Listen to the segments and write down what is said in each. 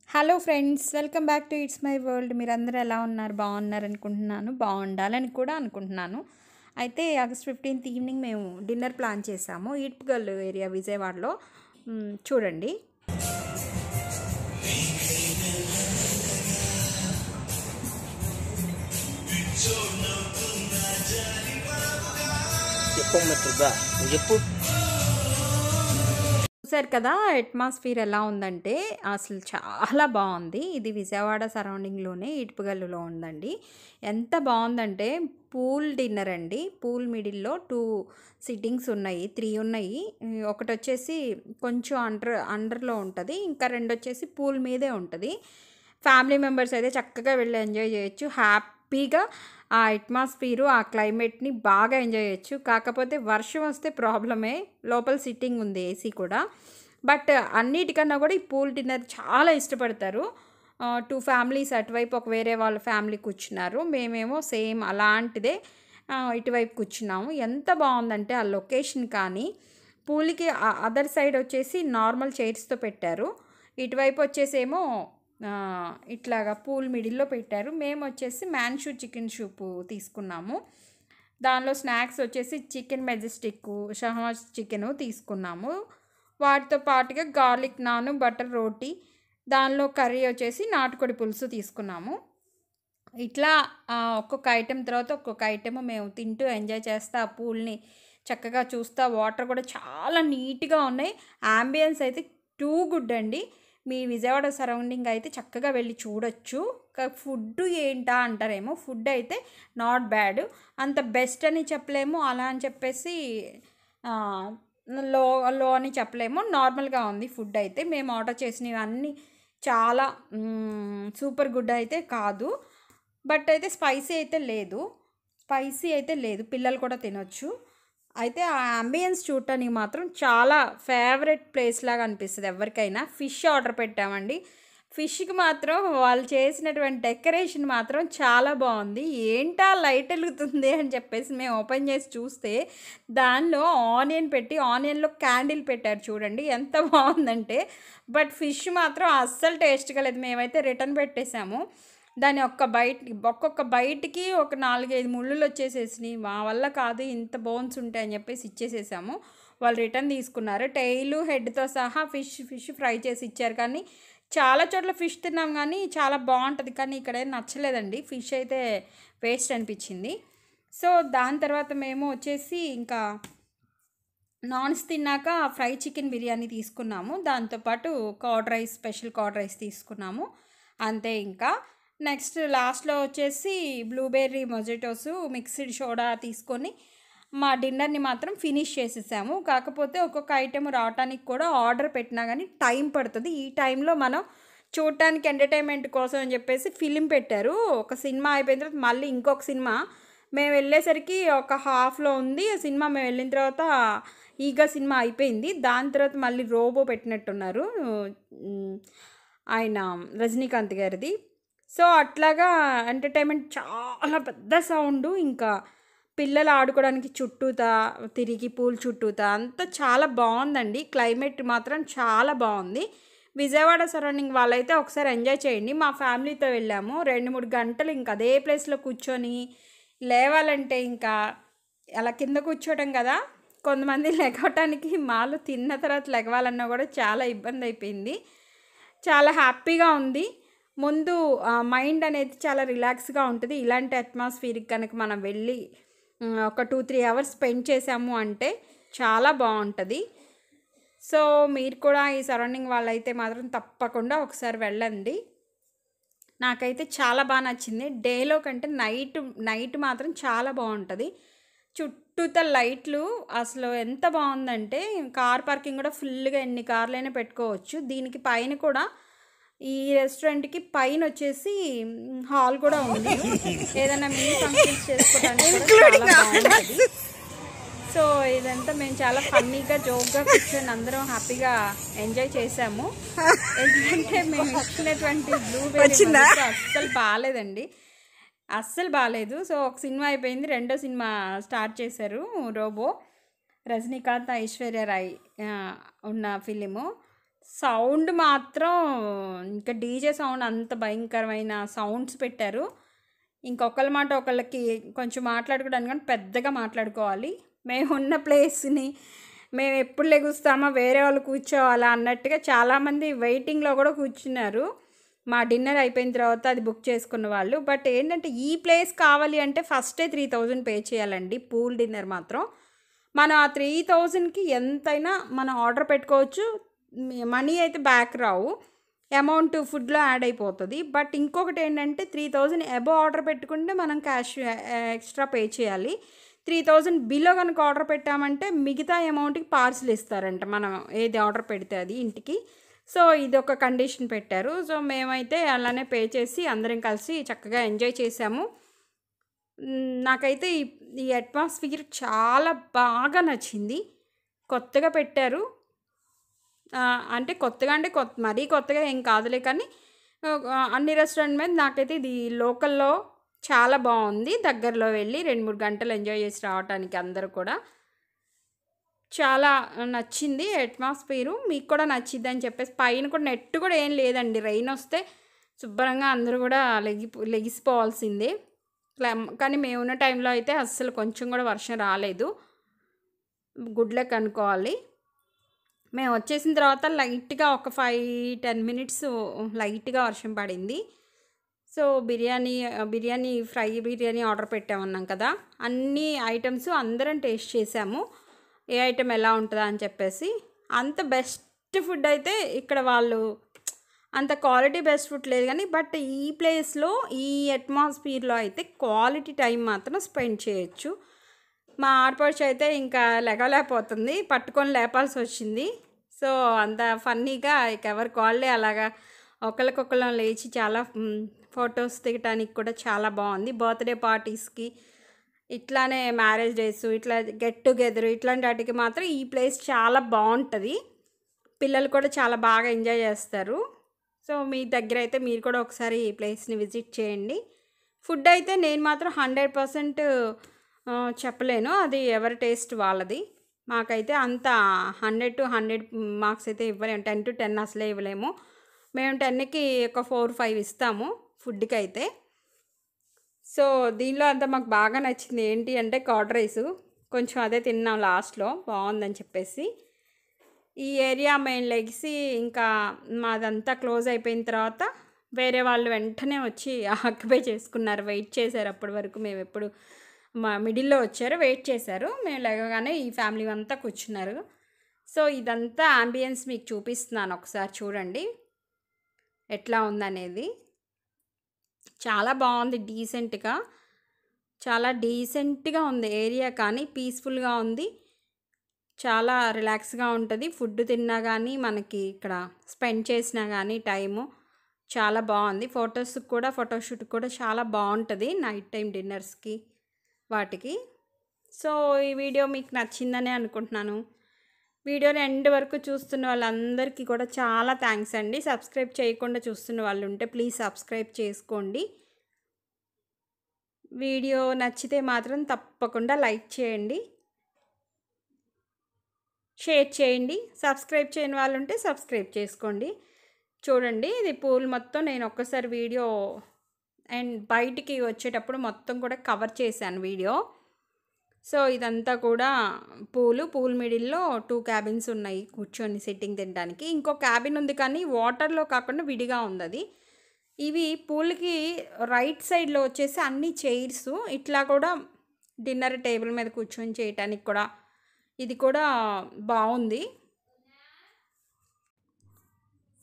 Hello friends, welcome back to it's my world. మీరందరూ ఎలా ఉన్నారు? బాగున్నారు అనుకుంటున్నాను, బాగుండాలని కూడా అనుకుంటున్నాను. అయితే ఆగస్ట్ 15th ఈవినింగ్ మేము డిన్నర్ ప్లాన్ చేసాము ఈట్పగల్ ఏరియా విజయవాడలో. చూడండి. చెప్పు. చూసారు కదా అట్మాస్ఫియర్ ఎలా ఉందంటే అసలు చాలా బాగుంది. ఇది విజయవాడ సరౌండింగ్లోనే ఈట్పగల్లులో ఉందండి. ఎంత బాగుందంటే పూల్ డిన్నర్ అండి. పూల్ మిడిల్లో 2 సిట్టింగ్స్ ఉన్నాయి, 3 ఉన్నాయి. ఒకటి వచ్చేసి కొంచెం అండర్లో ఉంటుంది, ఇంకా 2 వచ్చేసి పూల్ మీదే ఉంటుంది. ఫ్యామిలీ మెంబర్స్ అయితే చక్కగా వెళ్ళి ఎంజాయ్ చేయొచ్చు. హ్యాపీగా ఆ అట్మాస్ఫియరు, ఆ క్లైమేట్ని బాగా ఎంజాయ్ చేయొచ్చు. కాకపోతే వర్షం వస్తే ప్రాబ్లమే. లోపల సిట్టింగ్ ఉంది, ఏసీ కూడా. బట్ అన్నిటికన్నా కూడా ఈ పూల్ డిన్నర్ చాలా ఇష్టపడతారు. 2 ఫ్యామిలీస్ అటువైపు, ఒక వేరే వాళ్ళ ఫ్యామిలీ కూర్చున్నారు. మేమేమో సేమ్ అలాంటిదే ఇటువైపు కూర్చున్నాము. ఎంత బాగుందంటే ఆ లొకేషన్ కానీ, పూల్కి అదర్ సైడ్ వచ్చేసి నార్మల్ చైర్స్తో పెట్టారు. ఇటువైపు వచ్చేసేమో ఇట్లాగా పూల్ మిడిల్లో పెట్టారు. మేము వచ్చేసి మ్యాన్షూ చికెన్ సూపు తీసుకున్నాము. దానిలో స్నాక్స్ వచ్చేసి చికెన్ మెజెస్టిక్, షహమాజ్ చికెను తీసుకున్నాము. వాటితో పాటుగా గార్లిక్ నాన్, బటర్ రోటీ, దానిలో కర్రీ వచ్చేసి నాటుకోడి పులుసు తీసుకున్నాము. ఇట్లా ఒక్కొక్క ఐటెం తర్వాత ఒక్కొక్క ఐటెము మేము తింటూ ఎంజాయ్ చేస్తా ఆ పూల్ని చక్కగా చూస్తా. వాటర్ కూడా చాలా నీట్గా ఉన్నాయి. యాంబియన్స్ అయితే టూ గుడ్ అండి. మీ విజయవాడ సరౌండింగ్ అయితే చక్కగా వెళ్ళి చూడొచ్చు. ఫుడ్ ఏంటా అంటారేమో, ఫుడ్ అయితే నాట్ బ్యాడ్, అంత బెస్ట్ అని చెప్పలేము, అలా అని చెప్పేసి లో లో అని చెప్పలేము. నార్మల్గా ఉంది ఫుడ్ అయితే. మేము ఆర్డర్ చేసినవి అన్నీ చాలా సూపర్ గుడ్ అయితే కాదు. బట్ అయితే స్పైసీ అయితే లేదు, పిల్లలు కూడా తినొచ్చు. అయితే ఆ అంబియన్స్ చూడటానికి మాత్రం చాలా ఫేవరెట్ ప్లేస్ లాగా అనిపిస్తుంది ఎవరికైనా. ఫిష్ ఆర్డర్ పెట్టామండి. ఫిష్కి మాత్రం వాళ్ళు చేసినటువంటి డెకరేషన్ మాత్రం చాలా బాగుంది. ఏంటా లైట్ వెలుగుతుంది అని చెప్పేసి మేము ఓపెన్ చేసి చూస్తే దానిలో ఆనియన్ పెట్టి, ఆనియన్లో క్యాండిల్ పెట్టారు. చూడండి ఎంత బాగుందంటే. బట్ ఫిష్ మాత్రం అస్సలు టేస్ట్గా లేదు. మేమైతే రిటర్న్ పెట్టేశాము. దాని ఒక్కొక్క బయటికి ఒక 4-5 ముళ్ళులు వచ్చేసేసినాయి. మా వల్ల కాదు, ఇంత బోన్స్ ఉంటాయని చెప్పేసి ఇచ్చేసేసాము. వాళ్ళు రిటర్న్ తీసుకున్నారు. టెయిలు, హెడ్తో సహా ఫిష్ ఫ్రై చేసి ఇచ్చారు. కానీ చాలా చోట్ల ఫిష్ తిన్నాం కానీ చాలా బాగుంటుంది, కానీ ఇక్కడ ఏం నచ్చలేదండి. ఫిష్ అయితే వేస్ట్ అనిపించింది. సో దాని తర్వాత మేము వచ్చేసి ఇంకా నాన్స్ తిన్నాక ఫ్రై చికెన్ బిర్యానీ తీసుకున్నాము. దాంతోపాటు స్పెషల్ కర్డ్ రైస్ తీసుకున్నాము. అంతే. ఇంకా నెక్స్ట్ లాస్ట్లో వచ్చేసి బ్లూబెర్రీ మొజిటోస్, మిక్స్డ్ సోడా తీసుకొని మా డిన్నర్ని మాత్రం ఫినిష్ చేసేసాము. కాకపోతే ఒక్కొక్క ఐటెం రావడానికి కూడా ఆర్డర్ పెట్టినా కానీ టైం పడుతుంది. ఈ టైంలో మనం చూడటానికి ఎంటర్టైన్మెంట్ కోసం అని చెప్పేసి ఫిలిం పెట్టారు. ఒక సినిమా అయిపోయిన తర్వాత మళ్ళీ ఇంకొక సినిమా మేము వెళ్ళేసరికి ఒక హాఫ్లో ఉంది ఆ సినిమా. మేము వెళ్ళిన తర్వాత ఈగ సినిమా అయిపోయింది. దాని తర్వాత మళ్ళీ రోబో పెట్టినట్టున్నారు, ఆయన రజనీకాంత్ గారిది. సో అట్లాగా ఎంటర్టైన్మెంట్, చాలా పెద్ద సౌండు. ఇంకా పిల్లలు ఆడుకోవడానికి చుట్టూతా తిరిగి పూల్ చుట్టూతా అంతా చాలా బాగుందండి. క్లైమేట్ మాత్రం చాలా బాగుంది. విజయవాడ సరౌండింగ్ వాళ్ళైతే ఒకసారి ఎంజాయ్ చేయండి. మా ఫ్యామిలీతో వెళ్ళాము. 2-3 గంటలు ఇంకా అదే ప్లేస్లో కూర్చొని లేవాలంటే ఇంకా అలా కింద కూర్చోవడం కదా, కొంతమంది లెగవటానికి మాలు తిన్న తర్వాత లెగవాలన్నా కూడా చాలా ఇబ్బంది అయిపోయింది. చాలా హ్యాపీగా ఉంది. ముందు మైండ్ అనేది చాలా రిలాక్స్గా ఉంటుంది. ఇలాంటి అట్మాస్ఫియర్కి కనుక మనం వెళ్ళి ఒక 2-3 అవర్స్ స్పెండ్ చేసాము అంటే చాలా బాగుంటుంది. సో మీరు కూడా ఈ సరౌండింగ్ వాళ్ళైతే మాత్రం తప్పకుండా ఒకసారి వెళ్ళండి. నాకైతే చాలా బాగా నచ్చింది. డేలో కంటే నైట్ మాత్రం చాలా బాగుంటుంది. చుట్టూత లైట్లు అసలు ఎంత బాగుందంటే, కార్ పార్కింగ్ కూడా ఫుల్గా ఎన్ని కార్లైనా పెట్టుకోవచ్చు. దీనికి పైన కూడా, ఈ రెస్టారెంట్కి పైన వచ్చేసి హాల్ కూడా ఉంది. ఏదైనా మినీ ఫంక్షన్స్ చేసుకోవడానికి కూడా చాలా బాగుంటుంది. సో ఇదంతా మేము చాలా ఫన్నీగా, జోక్గా కూర్చొని అందరం హ్యాపీగా ఎంజాయ్ చేసాము. ఎందుకంటే మేము ఇచ్చినటువంటి బ్లూబెర్రీ అస్సలు బాగాలేదు. సో ఒక సినిమా అయిపోయింది, రెండో సినిమా స్టార్ట్ చేశారు, రోబో, రజనీకాంత్, ఐశ్వర్య రాయ్ ఉన్న ఫిలిము. సౌండ్ మాత్రం ఇంకా డీజే సౌండ్ అంత భయంకరమైన సౌండ్స్ పెట్టారు. ఇంకొకళ్ళ మాట ఒకళ్ళకి కొంచెం మాట్లాడుకోవడానికి కానీ పెద్దగా మాట్లాడుకోవాలి. మేమున్న ప్లేస్‌ని మేము ఎప్పుడు లెగుస్తామో వేరే వాళ్ళు కూర్చోవాలా అన్నట్టుగా చాలామంది వెయిటింగ్‌లో కూడా కూర్చున్నారు. మా డిన్నర్ అయిపోయిన తర్వాత అది బుక్ చేసుకున్న వాళ్ళు. బట్ ఏంటంటే ఈ ప్లేస్ కావాలి అంటే ఫస్టే 3000 పే చేయాలండి పూల్ డిన్నర్ మాత్రం. మనం ఆ 3000కి ఎంతైనా మనం ఆర్డర్ పెట్టుకోవచ్చు. మనీ అయితే బ్యాక్ రావు. అమౌంట్ ఫుడ్‌లో యాడ్ అయిపోతది. బట్ ఇంకొకటి ఏంటంటే 3000 అబోవ్ ఆర్డర్ పెట్టుకుంటే మనం క్యాష్ ఎక్స్ట్రా పే చేయాలి. 3000 బిలో కనుక ఆర్డర్ పెట్టామంటే మిగతా అమౌంట్‌కి పార్సిల్ ఇస్తారంట. మనం ఏది ఆర్డర్ పెడితే అది ఇంటికి. సో, ఇదొక కండిషన్ పెట్టారు. సో, మేమైతే అలానే పే చేసి అందరం కలిసి చక్కగా ఎంజాయ్ చేశాము. నాకైతే ఈ అట్మాస్ఫియర్ చాలా బాగా నచ్చింది. కొత్తగా పెట్టారు. అంటే కొత్తగా అంటే మరీ కొత్తగా ఏం కాదులే కానీ అన్ని రెస్టారెంట్ మీద నాకైతే ఇది లోకల్‌లో చాలా బావుంది. దగ్గరలో వెళ్ళి 2, 3 గంటలు ఎంజాయ్ చేసి రావటానికి అందరూ కూడా. చాలా నచ్చింది అట్మాస్ఫియరు. మీకు కూడా నచ్చిద్దని చెప్పేసి పైన కూడా నెట్ కూడా ఏం లేదండి. రెయిన్ వస్తే శుభ్రంగా అందరూ కూడా లెగిసిపోవాల్సిందే. కానీ మేమున్న టైంలో అయితే అస్సలు కొంచెం కూడా వర్షం రాలేదు. గుడ్ లక్ అనుకోవాలి. మేము వచ్చేసిన తర్వాత లైట్‌గా ఒక 5, 10 మినిట్స్ లైట్‌గా వర్షం పడింది. సో, ఫ్రై బిర్యానీ ఆర్డర్ పెట్టామన్నాం కదా! అన్ని ఐటెమ్స్ అందరం టేస్ట్ చేసాము. ఏ ఐటెమ్ ఎలా ఉంటదా అని చెప్పేసి. అంత బెస్ట్ ఫుడ్ అయితే ఇక్కడ వాళ్ళు అంత క్వాలిటీ బెస్ట్ ఫుడ్ లేదు కానీ బట్ ఈ ప్లేస్‌లో ఈ అట్మాస్ఫియర్‌లో అయితే క్వాలిటీ టైం మాత్రం స్పెండ్ చేయొచ్చు. మా ఆడపడుచు అయితే ఇంకా లెగలేకపోతుంది. పట్టుకొని లేపాల్సొచ్చింది. సో, అంత ఫన్నీగా ఇక ఎవరికి వాళ్ళే అలాగా ఒకళ్ళకొకళ్ళం లేచి చాలా ఫోటోస్ దిగటానికి కూడా చాలా బాగుంది. బర్త్‌డే పార్టీస్‌కి ఇట్లానే మ్యారేజ్ డేస్ ఇట్లా గెట్ టుగెదర్ ఇట్లాంటి వాటికి మాత్రం ఈ ప్లేస్ చాలా బావుంటది. పిల్లలు కూడా చాలా బాగా ఎంజాయ్ చేస్తారు. సో, మీ దగ్గరైతే మీరు కూడా ఒకసారి ఈ ప్లేస్‌ని విజిట్ చేయండి. ఫుడ్ అయితే నేను మాత్రం 100% చెప్పలేను. అది ఎవరి టేస్ట్ వాళ్ళది. మాకైతే అంత 100 మార్క్స్ అయితే ఇవ్వలేము. 10 అసలే ఇవ్వలేము. మేము 10కి ఒక 4, 5 ఇస్తాము ఫుడ్‌కైతే. సో, దీనిలో అంతా మాకు బాగా నచ్చింది ఏంటి అంటే కర్డ్ రైసు. కొంచెం అదే తిన్నాం లాస్ట్‌లో బావుందని చెప్పేసి. ఈ ఏరియా మేము లెగిసి ఇంకా మాదంతా క్లోజ్ అయిపోయిన తర్వాత వేరే వాళ్ళు వెంటనే వచ్చి ఆక్యుపై చేసుకున్నారు. వెయిట్ చేశారు అప్పటి వరకు. మేమెప్పుడు మా మిడిల్‌లో వచ్చారు. వెయిట్ చేశారు. మేము లెగగానే ఈ ఫ్యామిలీ అంతా కూర్చున్నారు. సో, ఇదంతా యాంబియన్స్ మీకు చూపిస్తున్నాను. ఒకసారి చూడండి ఎట్లా ఉందనేది. చాలా బాగుంది. చాలా డీసెంట్‌గా ఉంది ఏరియా కానీ పీస్‌ఫుల్‌గా ఉంది. చాలా రిలాక్స్‌గా ఉంటది. ఫుడ్ తిన్నా గానీ, మనకి ఇక్కడ స్పెండ్ చేసినా గానీ టైము చాలా బావుంది. ఫోటోషూట్‌కి కూడా చాలా బావుంటది. నైట్ టైమ్ డిన్నర్స్‌కి వాటికి. సో, ఈ వీడియో మీకు నచ్చిందనే అనుకుంటున్నాను. వీడియోని ఎండ్ వరకు చూస్తున్న వాళ్ళందరికీ కూడా చాలా థ్యాంక్స్ అండి. సబ్స్క్రైబ్ చేయకుండా చూస్తున్న వాళ్ళు ఉంటే ప్లీజ్ సబ్స్క్రైబ్ చేసుకోండి. వీడియో నచ్చితే మాత్రం తప్పకుండా లైక్ చేయండి. షేర్ చేయండి. సబ్స్క్రైబ్ చేయని వాళ్ళు ఉంటే సబ్స్క్రైబ్ చేసుకోండి. చూడండి ఇది పూల్ మొత్తం నేను ఒక్కసారి వీడియో అండ్ బయటికి వచ్చేటప్పుడు మొత్తం కూడా కవర్ చేశాను వీడియో. సో, ఇదంతా కూడా పూల్ మిడిల్‌లో 2 క్యాబిన్స్ ఉన్నాయి కూర్చొని సిట్టింగ్ తినడానికి. ఇంకో క్యాబిన్ ఉంది కానీ వాటర్‌లో కాకుండా విడిగా ఉందది. ఇవి పూల్‌కి రైట్ సైడ్‌లో వచ్చేసి అన్ని చైర్సు. ఇట్లా కూడా డిన్నర్ టేబుల్ మీద కూర్చొని చేయటానికి కూడా ఇది కూడా బావుంది.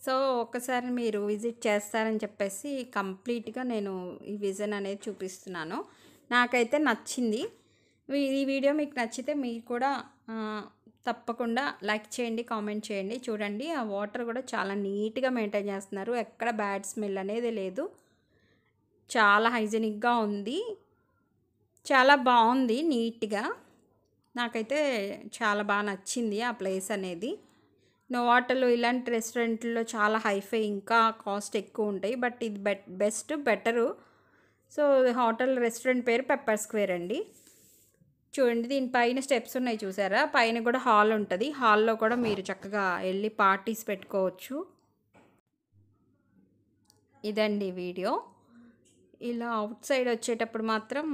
సో, ఒక్కసారి మీరు విజిట్ చేస్తారని చెప్పేసి కంప్లీట్‌గా నేను ఈ విజన్ అనేది చూపిస్తున్నాను. నాకైతే నచ్చింది. ఈ వీడియో మీకు నచ్చితే మీరు కూడా తప్పకుండా లైక్ చేయండి, కామెంట్ చేయండి. చూడండి ఆ వాటర్ కూడా చాలా నీట్‌గా మెయింటైన్ చేస్తున్నారు. ఎక్కడ బ్యాడ్ స్మెల్ అనేది లేదు. చాలా హైజీనిక్‌గా ఉంది. చాలా బావుంది నీట్‌గా. నాకైతే చాలా బాగా నచ్చింది ఆ ప్లేస్ అనేది. నోవాటెల్ ఇలాంటి రెస్టారెంట్‌లో చాలా హైఫై ఇంకా కాస్ట్ ఎక్కువ ఉంటాయి. బట్ ఇది బెటరు. సో, హోటల్ రెస్టారెంట్ పేరు పెప్పర్ స్క్వేర్ అండి. చూడండి దీని పైన స్టెప్స్ ఉన్నాయి చూసారా, పైన కూడా హాల్ ఉంటుంది. హాల్లో కూడా మీరు చక్కగా వెళ్ళి పార్టీస్ పెట్టుకోవచ్చు. ఇదండి వీడియో. ఇలా అవుట్ సైడ్ వచ్చేటప్పుడు మాత్రం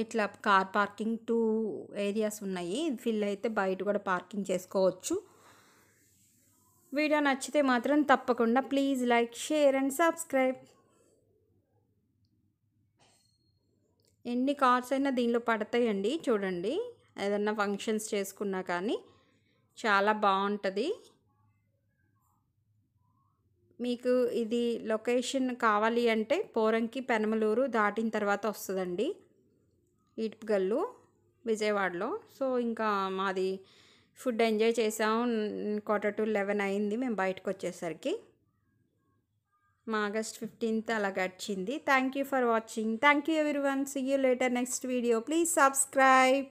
ఇట్లా కార్ పార్కింగ్ 2 ఏరియాస్ ఉన్నాయి. ఫిల్ అయితే బయట కూడా పార్కింగ్ చేసుకోవచ్చు. వీడియో నచ్చితే మాత్రం తప్పకుండా please like, share and subscribe. ఎన్ని కార్స్ అయినా దీనిలో పడతాయండి. చూడండి ఏదన్నా ఫంక్షన్స్ చేసుకున్నా కానీ చాలా బాగుంటుంది. మీకు ఇది లొకేషన్ కావాలి అంటే పోరంకి పెనమలూరు దాటిన తర్వాత వస్తుందండి, ఈట్పగల్లు విజయవాడలో. సో ఇంకా మాది ఫుడ్ ఎంజాయ్ చేసాం. 11:45 అయింది మేము బయటకు వచ్చేసరికి. మా ఆగస్ట్ 15th అలా గడిచింది. Thank you for watching. Thank you everyone. See you later next video. Please subscribe.